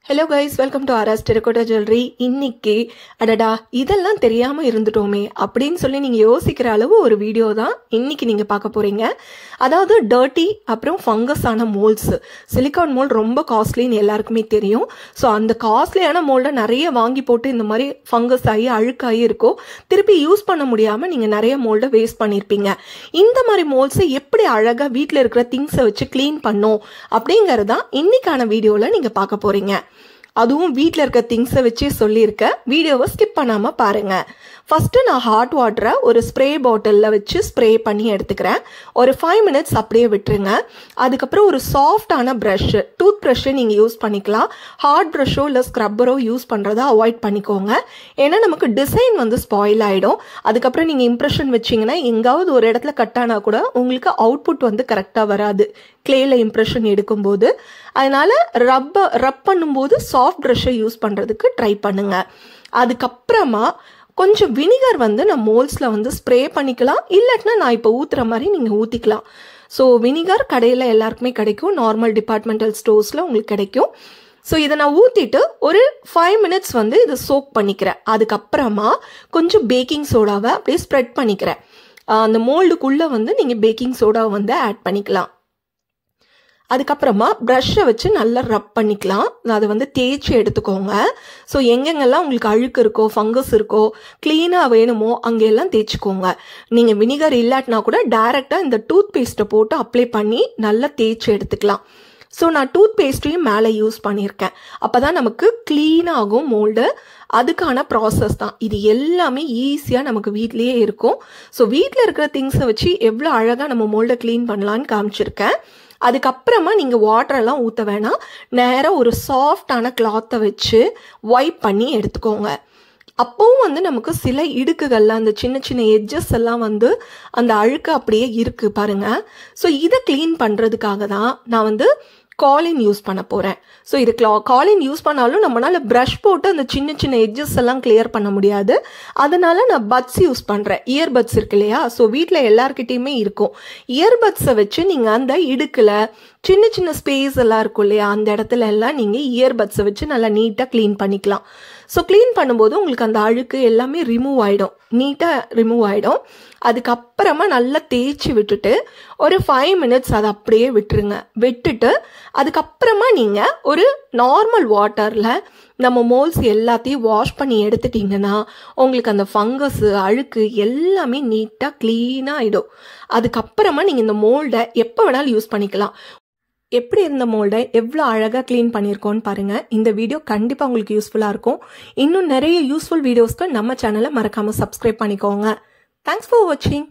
Hello guys, welcome to RS Terracotta Jewelry. இன்னைக்கு அடடா இதெல்லாம் தெரியாம இருந்துட்டோமே அப்படின்னு சொல்லி நீங்க யோசிக்கிற அளவு ஒரு வீடியோ தான் இன்னைக்கு நீங்க பார்க்க போறீங்க. அதாவது டர்ட்டி அப்புறம் ஃபங்கஸ் ஆன மோல்ட்ஸ். சிலிகான் மோல்ட் ரொம்ப காஸ்ட்லின்னு எல்லாருக்குமே தெரியும். ஸோ அந்த காஸ்ட்லியான மோல்டை நிறைய வாங்கி போட்டு இந்த மாதிரி ஃபங்கஸ் ஆகி அழுக்காகி இருக்கும். திருப்பி யூஸ் பண்ண முடியாம நீங்க நிறைய மோல்டை வேஸ்ட் பண்ணியிருப்பீங்க. இந்த மாதிரி மோல்ட்ஸை எப்படி அழகா வீட்டில் இருக்கிற திங்ஸை வச்சு கிளீன் பண்ணும் அப்படிங்கறதான் இன்னைக்கான வீடியோல நீங்க பார்க்க போறீங்க. அதுவும் வீட்டில் இருக்க திங்ஸை வச்சு சொல்லியிருக்க வீடியோவை ஸ்கிப் பண்ணாமல் பாருங்க. ஃபர்ஸ்ட் நான் ஹாட் வாட்டரை ஒரு ஸ்ப்ரே பாட்டிலில் வச்சு ஸ்ப்ரே பண்ணி எடுத்துக்கிறேன். ஒரு 5 மினிட்ஸ் அப்படியே விட்டுருங்க. அதுக்கப்புறம் ஒரு சாஃப்டான ப்ரஷ்ஷு, டூத் ப்ரஷ்ஷு நீங்கள் யூஸ் பண்ணிக்கலாம். ஹார்ட் ப்ரஷ்ஷோ இல்லை ஸ்க்ரப்பரோ யூஸ் பண்ணுறதை அவாய்ட் பண்ணிக்கோங்க. ஏன்னா நமக்கு டிசைன் வந்து ஸ்பாயில் ஆகிடும். அதுக்கப்புறம் நீங்கள் இம்ப்ரெஷன் வச்சிங்கன்னா எங்காவது ஒரு இடத்துல கட் ஆனால் கூட உங்களுக்கு அவுட்புட் வந்து கரெக்டாக வராது கிளேல இம்ப்ரெஷன் எடுக்கும்போது. அதனால ரப் பண்ணும்போது சாஃப்ட் ப்ரஷ்ஷை யூஸ் பண்ணுறதுக்கு ட்ரை பண்ணுங்க. அதுக்கப்புறமா கொஞ்சம் வினிகர் வந்து நம்ம மோல்ட்ஸில் வந்து ஸ்ப்ரே பண்ணிக்கலாம். இல்லாட்டினா நான் இப்போ ஊற்றுற மாதிரி நீங்கள் ஊற்றிக்கலாம். ஸோ வினிகர் கடையில் எல்லாருக்குமே கிடைக்கும். நார்மல் டிபார்ட்மெண்டல் ஸ்டோர்ஸில் உங்களுக்கு கிடைக்கும். ஸோ இதை நான் ஊற்றிட்டு ஒரு 5 மினிட்ஸ் வந்து இதை சோக் பண்ணிக்கிறேன். அதுக்கப்புறமா கொஞ்சம் பேக்கிங் சோடாவை அப்படியே ஸ்ப்ரெட் பண்ணிக்கிறேன். அந்த மோல்டுக்குள்ளே வந்து நீங்கள் பேக்கிங் சோடாவை வந்து ஆட் பண்ணிக்கலாம். அதுக்கப்புறமா ப்ரஷ்ஷை வச்சு நல்லா ரப் பண்ணிக்கலாம். அதை வந்து தேய்ச்சி எடுத்துக்கோங்க. ஸோ எங்கெங்கெல்லாம் உங்களுக்கு அழுக்கு இருக்கோ, ஃபங்கஸ் இருக்கோ, க்ளீனாக வேணுமோ அங்கெல்லாம் தேய்ச்சிக்கோங்க. நீங்கள் வினிகர் இல்லாட்டினா கூட டைரெக்டாக இந்த டூத் பேஸ்ட்டை போட்டு அப்ளை பண்ணி நல்லா தேய்ச்சி எடுத்துக்கலாம். ஸோ நான் டூத் பேஸ்ட்டையும் மேலே யூஸ் பண்ணியிருக்கேன். அப்போ தான் நமக்கு க்ளீனாகும் மோல்டு. அதுக்கான ப்ராசஸ் தான் இது. எல்லாமே ஈஸியாக நமக்கு வீட்லேயே இருக்கும். ஸோ வீட்டில் இருக்கிற திங்ஸை வச்சு எவ்வளோ அழகாக நம்ம மோல்டை க்ளீன் பண்ணலான்னு காமிச்சிருக்கேன். அதுக்கப்புறமா நீங்கள் வாட்டரெல்லாம் ஊற்ற வேணாம். நேராக ஒரு சாஃப்டான கிளாத்தை வச்சு வைப் பண்ணி எடுத்துக்கோங்க. அப்போவும் வந்து நமக்கு சில இடுக்குகள்லாம் அந்த சின்ன சின்ன எட்ஜஸ் எல்லாம் வந்து அந்த அழுக்கு அப்படியே இருக்கு பாருங்க. ஸோ இதை க்ளீன் பண்ணுறதுக்காக தான் நான் வந்து காலின் யூஸ் பண்ண போகிறேன். ஸோ இது காலின் யூஸ் பண்ணாலும் நம்மளால ப்ரஷ் போட்டு அந்த சின்ன சின்ன எட்ஜஸ் எல்லாம் கிளியர் பண்ண முடியாது. அதனால நான் பட்ஸ் யூஸ் பண்ணுறேன். இயர்பட்ஸ் இருக்கு இல்லையா? ஸோ வீட்டில் எல்லார்கிட்டையுமே இருக்கும். இயர்பட்ஸை வச்சு நீங்கள் அந்த இடுக்கில் சின்ன சின்ன ஸ்பேஸ் எல்லாம் இருக்கும் இல்லையா, அந்த இடத்துல எல்லாம் நீங்கள் இயர்பட்ஸை வச்சு நல்லா நீட்டாக க்ளீன் பண்ணிக்கலாம். ஸோ க்ளீன் பண்ணும்போது உங்களுக்கு அந்த அழுக்கு எல்லாமே ரிமூவ் ஆகிடும், நீட்டாக ரிமூவ் ஆகிடும். அதுக்கப்புறமா நல்லா தேய்ச்சி விட்டுட்டு ஒரு 5 மினிட்ஸ் அதை அப்படியே விட்டுருங்க. விட்டுட்டு அதுக்கப்புறமா நீங்கள் ஒரு நார்மல் வாட்டரில் நம்ம மோல்ட்ஸ் எல்லாத்தையும் வாஷ் பண்ணி எடுத்துட்டிங்கன்னா உங்களுக்கு அந்த ஃபங்கஸ் அழுக்கு எல்லாமே நீட்டாக க்ளீனாக ஆகிடும். அதுக்கப்புறமா நீங்கள் இந்த மோல்டை எப்போ வேணாலும் யூஸ் பண்ணிக்கலாம். எப்படி இருந்த மோல்டை எவ்வளோ அழகாக க்ளீன் பண்ணியிருக்கோன்னு பாருங்கள். இந்த வீடியோ கண்டிப்பாக உங்களுக்கு யூஸ்ஃபுல்லாக இருக்கும். இன்னும் நிறைய யூஸ்ஃபுல் வீடியோஸ்க்கு நம்ம சேனலை மறக்காமல் சப்ஸ்கிரைப் பண்ணிக்கோங்க. தேங்க்ஸ் ஃபார் வாட்சிங்.